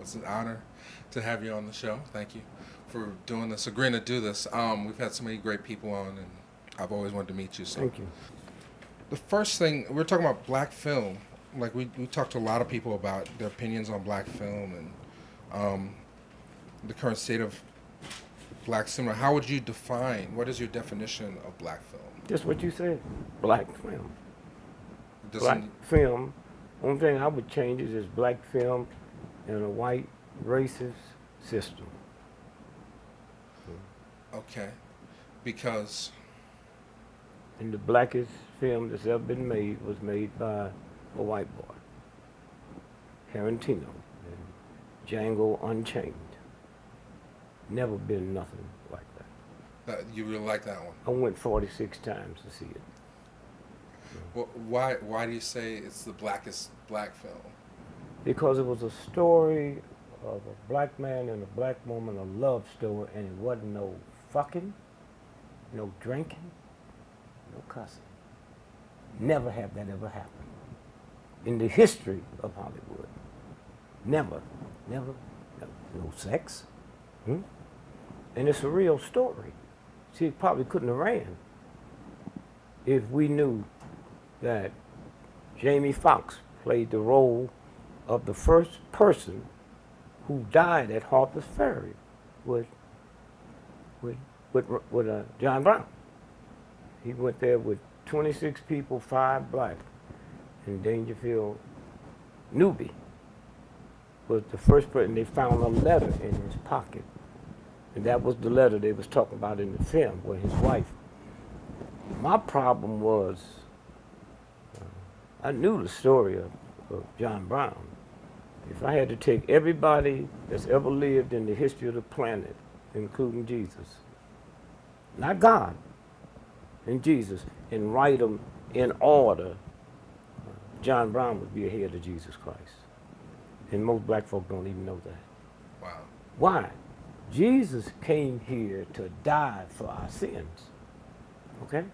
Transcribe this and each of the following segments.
It's an honor to have you on the show. Thank you for doing this, agreeing to do this. We've had so many great people on, and I've always wanted to meet you. So. Thank you. The first thing, we're talking about black film. Like, we talked to a lot of people about their opinions on black film and the current state of black cinema. How would you define, what is your definition of black film? Just what you said, black film. Doesn't, Black film. Only thing I would change is black film in a white racist system. okay, because, And the blackest film that's ever been made was made by a white boy, Tarantino, and Django Unchained. Never been nothing like that. you really like that one. I went 46 times to see it. Well, why do you say it's the blackest black film? Because it was a story of a black man and a black woman, a love story, and it wasn't no fucking, no drinking, no cussing. Never have that ever happened in the history of Hollywood. Never, never, no sex. And it's a real story. See, it probably couldn't have ran if we knew that Jamie Foxx played the role of the first person who died at Harper's Ferry with John Brown. He went there with 26 people, 5 black, and Dangerfield Newby was the first person. They found a letter in his pocket, and that was the letter they was talking about in the film with his wife. My problem was, I knew the story of John Brown. If I had to take everybody that's ever lived in the history of the planet, including Jesus, not God, and Jesus, and write them in order, John Brown would be ahead of Jesus Christ. And most black folk don't even know that. Wow. Why? Jesus came here to die for our sins. Okay?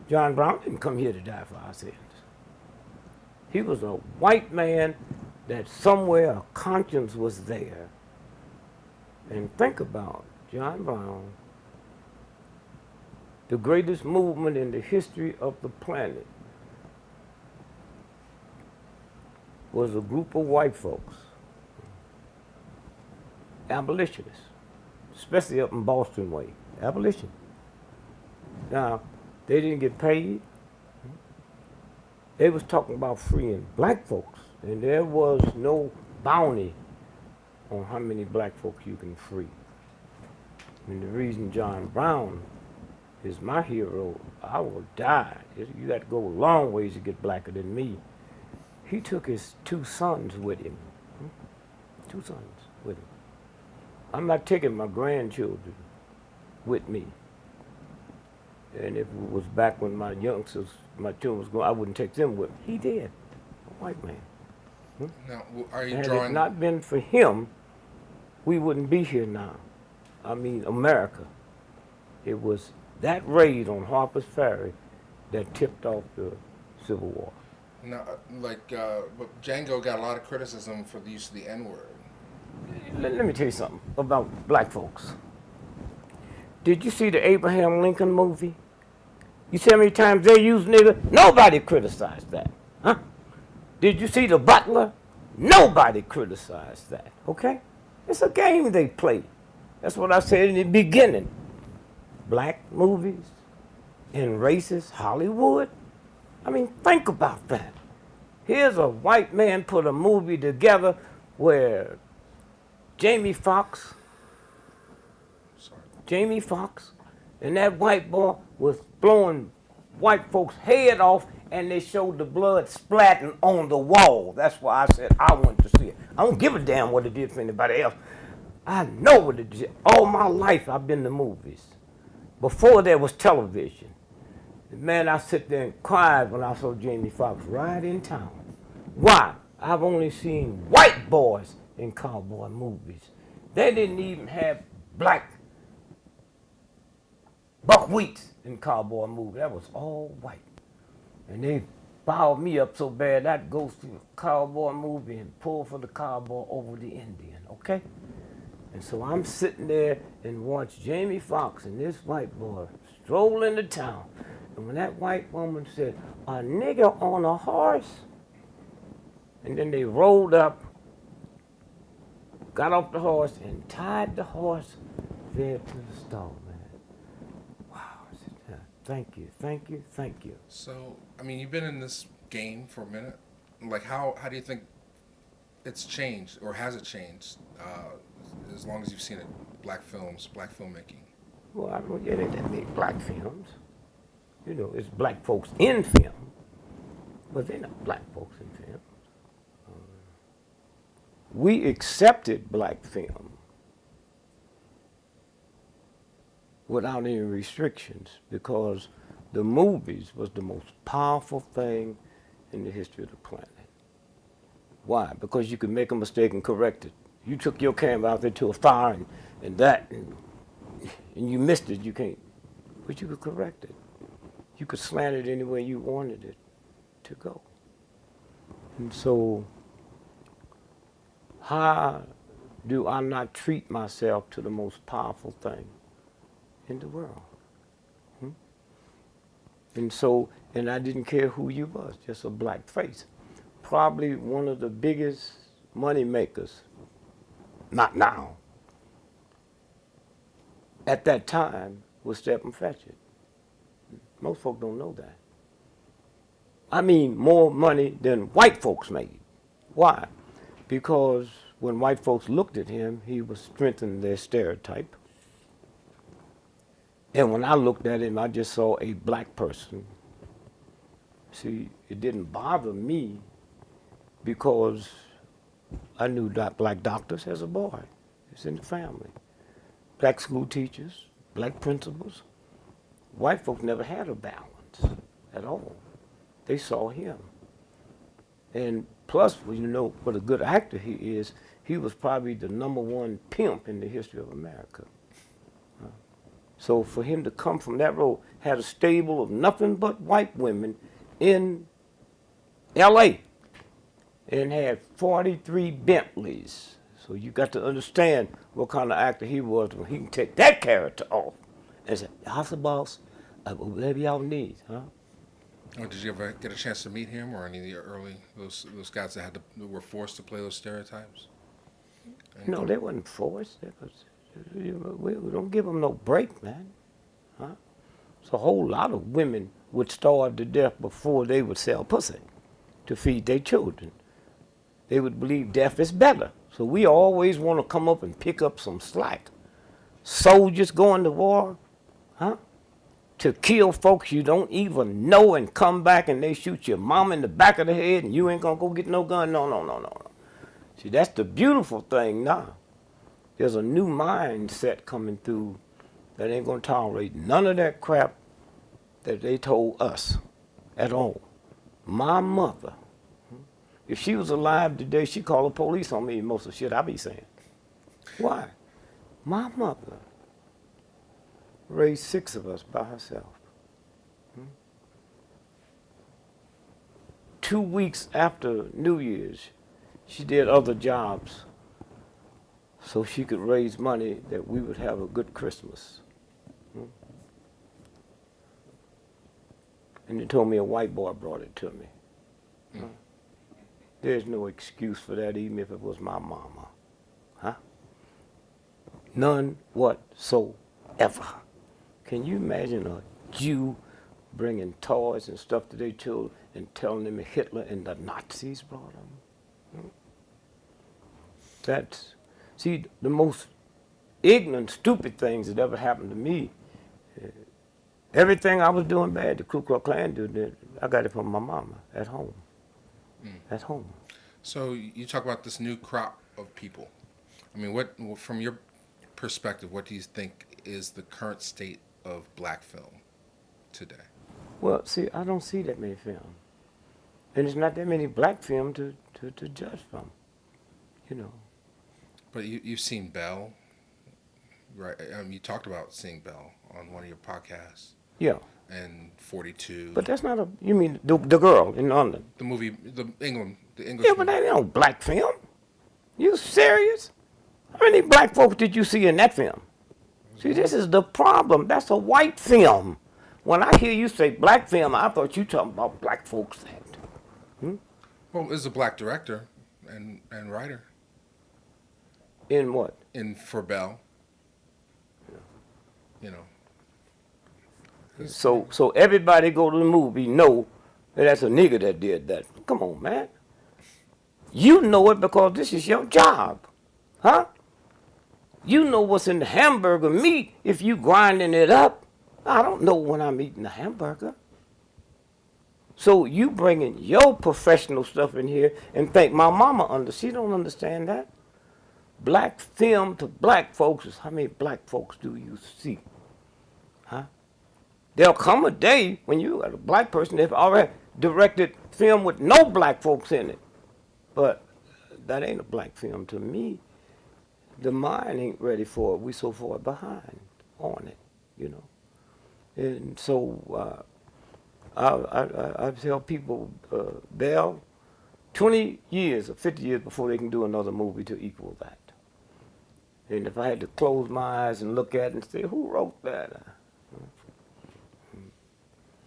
John Brown didn't come here to die for our sins. He was a white man that somewhere a conscience was there. And think about John Brown, the greatest movement in the history of the planet was a group of white folks, abolitionists, especially up in Boston way, abolition. Now, they didn't get paid. They was talking about freeing black folks, and there was no bounty on how many black folks you can free. And the reason John Brown is my hero, I will die. You got to go a long ways to get blacker than me. He took his 2 sons with him. 2 sons with him. I'm not taking my grandchildren with me. And if it was back when my youngsters, my children was going, I wouldn't take them with me. He did, a white man. Now, are you Had drawing? it not been for him, we wouldn't be here now. I mean, America. It was that raid on Harper's Ferry that tipped off the Civil War. Now, but Django got a lot of criticism for the use of the N-word. Let me tell you something about black folks. Did you see the Abraham Lincoln movie? You see how many times they use nigger? Nobody criticized that. Huh? Did you see The Butler? Nobody criticized that, okay? It's a game they play. That's what I said in the beginning. Black movies in racist Hollywood? I mean, think about that. Here's a white man put a movie together where Jamie Foxx and that white boy was blowing white folks' head off, and they showed the blood splatting on the wall. That's why I said I want to see it. I don't give a damn what it did for anybody else. I know what it did. All my life I've been to movies. Before there was television. Man, I sit there and cried when I saw Jamie Foxx right in town. Why? I've only seen white boys in cowboy movies. They didn't even have black buckwheats in cowboy movies. That was all white. And they fired me up so bad I'd go to a cowboy movie and pull for the cowboy over the Indian, okay? And so I'm sitting there and watch Jamie Foxx and this white boy stroll into town. And when that white woman said, "A nigger on a horse," and then they rolled up, got off the horse, and tied the horse there to the stall, man. Wow. I said, "Yeah, thank you, thank you, thank you." So, I mean, you've been in this game for a minute. Like, how do you think it's changed, or has it changed, as long as you've seen it, black films, black filmmaking? Well, I don't get it that many black films. You know, it's black folks in film, but they're not black folks in film. We accepted black film without any restrictions because the movies was the most powerful thing in the history of the planet. Why? Because you could make a mistake and correct it. You took your camera out there to a fire and you missed it, you can't. But you could correct it. You could slant it any way you wanted it to go. And so, how do I not treat myself to the most powerful thing in the world? And so, and I didn't care who you was, just a black face. Probably one of the biggest money makers, not now, at that time was Stepin Fetchit. Most folk don't know that. I mean, more money than white folks made. Why? Because when white folks looked at him, he was strengthening their stereotype. And when I looked at him, I just saw a black person. See, it didn't bother me because I knew black doctors as a boy. It's in the family. Black school teachers, black principals. White folks never had a balance at all. They saw him. And plus, well, you know what a good actor he is, he was probably the #1 pimp in the history of America. So for him to come from that role, had a stable of nothing but white women in L.A. and had 43 Bentleys. So you got to understand what kind of actor he was when he can take that character off and say, "How's the boss? Whatever y'all need, huh?" Oh, did you ever get a chance to meet him, or any of the early those guys that were forced to play those stereotypes? No, they wasn't forced. We don't give them no break, man. Huh? So a whole lot of women would starve to death before they would sell pussy to feed their children. They would believe death is better. So we always want to come up and pick up some slack. Soldiers going to war, huh? To kill folks you don't even know and come back and they shoot your mom in the back of the head and you ain't gonna go get no gun. No. See, that's the beautiful thing now. There's a new mindset coming through that ain't gonna tolerate none of that crap that they told us at all. My mother, if she was alive today, she'd call the police on me, most of the shit I be saying. Why? My mother raised 6 of us by herself. 2 weeks after New Year's, she did other jobs so she could raise money that we would have a good Christmas. And they told me a white boy brought it to me. There's no excuse for that, even if it was my mama. Huh? None whatsoever. Can you imagine a Jew bringing toys and stuff to their children and telling them Hitler and the Nazis brought them? That's, see, the most ignorant, stupid things that ever happened to me. Everything I was doing bad, the Ku Klux Klan did, I got it from my mama at home. At home. So you talk about this new crop of people. I mean, what, from your perspective, what do you think is the current state of black film today? Well, see, I don't see that many films. And there's not that many black films to judge from, you know. But you've seen Belle, right? You talked about seeing Belle on one of your podcasts. Yeah. and 42. But that's not a. You mean the girl in London? The movie, the English Yeah, but movie. that ain't no black film. You serious? How many black folks did you see in that film? See, this is the problem. That's a white film. When I hear you say black film, I thought you talking about black folks. Well, is a black director and writer In what? for Bell. You know. So everybody go to the movie know that that's a nigga that did that. Come on, man. You know it because this is your job, huh? You know what's in the hamburger meat if you grinding it up. I don't know when I'm eating a hamburger. So you bringing your professional stuff in here and think my mama she don't understand that. Black film to black folks is how many black folks do you see? Huh? There'll come a day when you are a black person that's already directed film with no black folks in it. But that ain't a black film to me. The mind ain't ready for it. We so far behind on it, you know. And so I tell people, Bell, 20 years or 50 years before they can do another movie to equal that. And if I had to close my eyes and look at it and say, who wrote that?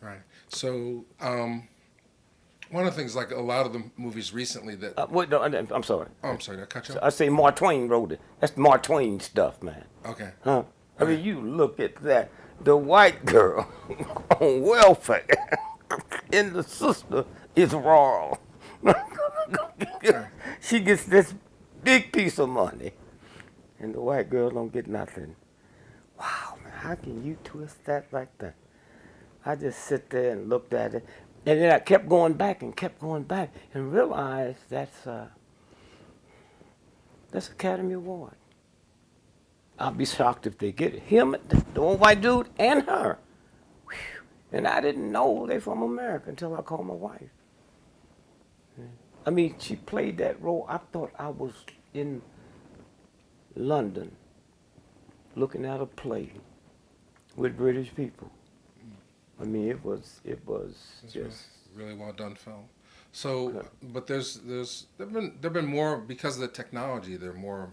Right. So, one of the things, like a lot of the movies recently that. Wait, no, I'm sorry. Oh, I'm sorry. Did I cut you off? I say Mark Twain wrote it. That's Mark Twain stuff, man. Okay. Huh? I mean, you look at that. The white girl on welfare and the sister is raw. She gets this big piece of money, and the white girl don't get nothing. Wow, man, how can you twist that like that? I just sit there and looked at it, and then I kept going back and realized that's Academy Award. I'll be shocked if they get it. Him, the old white dude, and her. Whew. And I didn't know they from America until I called my wife. I mean, she played that role. I thought I was in London looking at a play with British people. I mean, it was It's just really well done film. So, but there've been more because of the technology. There are more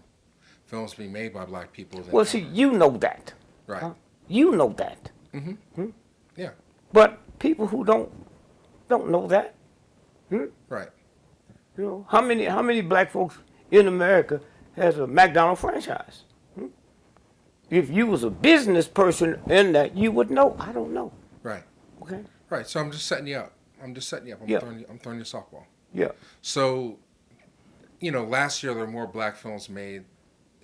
films being made by black people than well. See, you know that, right. huh? You know that. Yeah. But people who don't know that, Right. you know, how many black folks in America has a McDonald's franchise? If you was a business person in that, you would know. I don't know. Right. Okay. Right. So I'm just setting you up. I'm Yeah. throwing you a softball. Yeah. So, last year there were more black films made,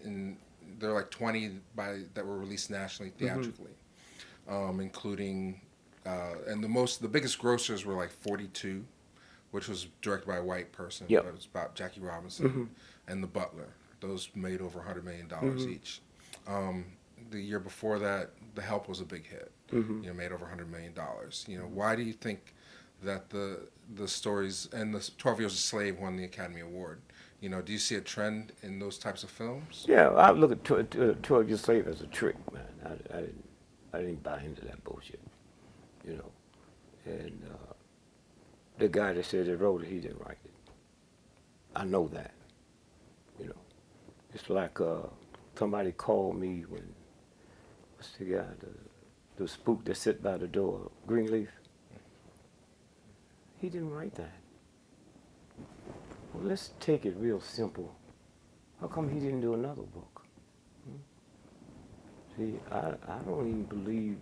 and there are like 20 that were released nationally theatrically, including and the biggest grossers were like 42, which was directed by a white person. Yep. But it was about Jackie Robinson and The Butler. Those made over $100 million each. The year before that, The Help was a big hit. Made over $100 million. Why do you think that the stories and the 12 Years a Slave won the Academy Award? Do you see a trend in those types of films? Yeah, I look at 12 Years a Slave as a trick, man. I didn't buy into that bullshit, And the guy that said he wrote it, he didn't write it. I know that, It's like somebody called me when, what's the guy, the spook that sit by the door, Greenleaf? He didn't write that. Well, let's take it real simple. How come he didn't do another book? See, I don't even believe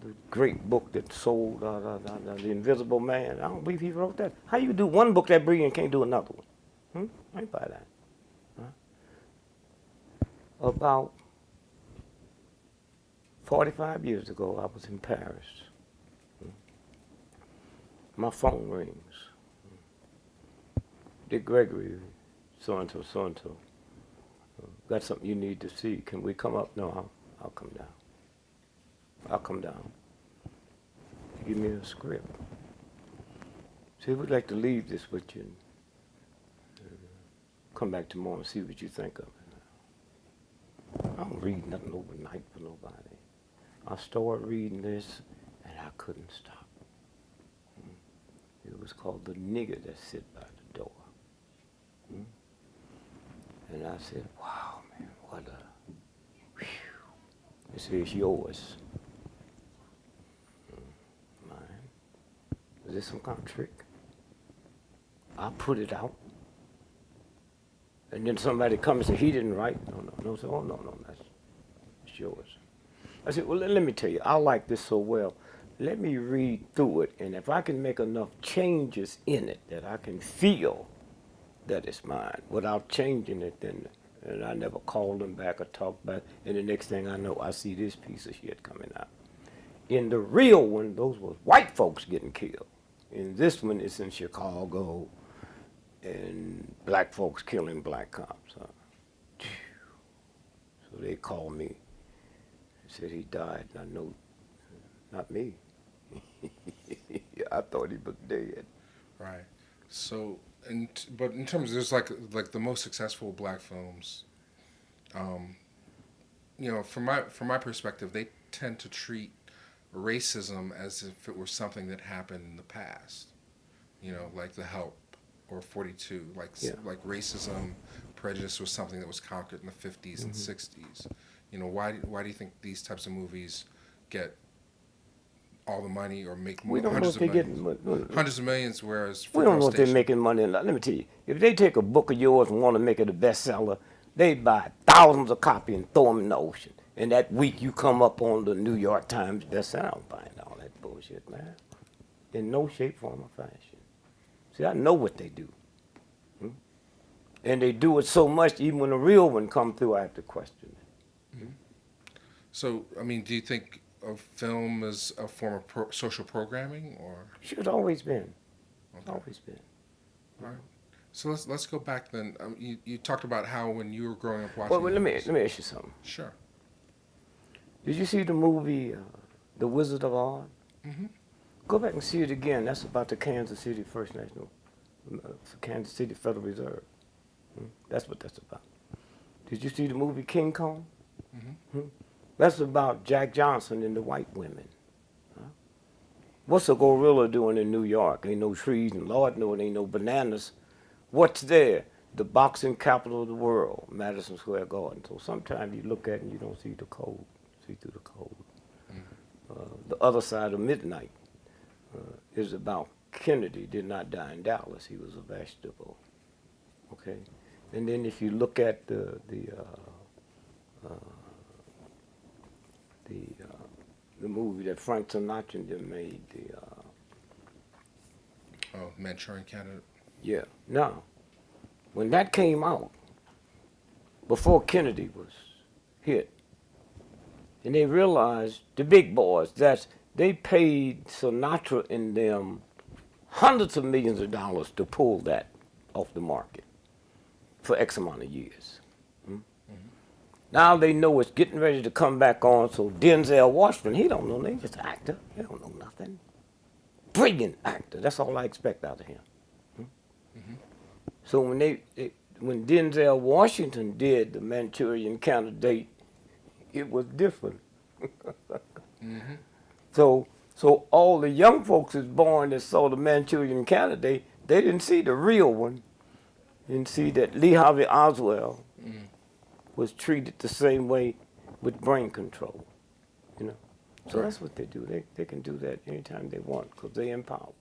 the great book that sold The Invisible Man. I don't believe he wrote that. How you do one book that brilliant and can't do another one? I ain't buy that. About 45 years ago, I was in Paris. My phone rings. Dick Gregory, so-and-so, so-and-so. Got something you need to see. Can we come up? No, I'll come down. I'll come down. Give me a script. See, we'd like to leave this with you. Come back tomorrow and see what you think of it. I don't read nothing overnight for nobody. I start reading this, and I couldn't stop. It was called The Nigger That Sit by the Door. And I said, wow, man, what a, whew. He said, it's yours. Mine. Is this some kind of trick? I put it out. And then somebody comes and say, he didn't write. No. So, oh, no, it's yours. I said, well, let me tell you, I like this so well. Let me read through it, and if I can make enough changes in it that I can feel that it's mine without changing it, then and I never called them back or talked back, and the next thing I know, I see this piece of shit coming out. In the real one, those was white folks getting killed. In this one, it's in Chicago, and black folks killing black cops. So they called me, said he died, and I know, not me. I thought he was dead. Right. So, but in terms, there's like the most successful black films. From my perspective, they tend to treat racism as if it were something that happened in the past. Like The Help or 42. Like racism, prejudice was something that was conquered in the 50s and 60s. Why do you think these types of movies get all the money or make more, hundreds of millions, whereas we don't know if they're making money or not. Let me tell you, if they take a book of yours and want to make it a bestseller, they buy thousands of copies and throw them in the ocean. And that week you come up on the New York Times bestseller. I don't find all that bullshit, man. In no shape, form, or fashion. See, I know what they do. And they do it so much, even when the real one comes through, I have to question it. So, do you think of film as a form of social programming, or? It's always been. Okay. Always been. All right. So let's go back then. You talked about how when you were growing up watching. Well, let me ask you something. Sure. Did you see the movie The Wizard of Oz? Mm-hmm. Go back and see it again. That's about the Kansas City First National, Kansas City Federal Reserve. That's what that's about. Did you see the movie King Kong? Mm-hmm. That's about Jack Johnson and the white women. What's a gorilla doing in New York? Ain't no trees, and Lord knows it ain't no bananas. What's there? The boxing capital of the world, Madison Square Garden. So sometimes you look at it and you don't see the code, see through the code. The Other Side of Midnight is about Kennedy did not die in Dallas. He was a vegetable. Okay? And then if you look at the movie that Frank Sinatra made, Manchurian Candidate. Yeah. Now, when that came out, before Kennedy was hit, and they realized, the big boys, that they paid Sinatra and them hundreds of millions of dollars to pull that off the market for X amount of years. Now they know it's getting ready to come back on, so Denzel Washington, he don't know, he's just an actor. He don't know nothing. Brilliant actor, that's all I expect out of him. So when Denzel Washington did the Manchurian Candidate, it was different. So all the young folks is born that saw the Manchurian Candidate, they didn't see the real one. Didn't see that Lee Harvey Oswald was treated the same way with brain control, So that's what they do. They can do that anytime they want because they're in power.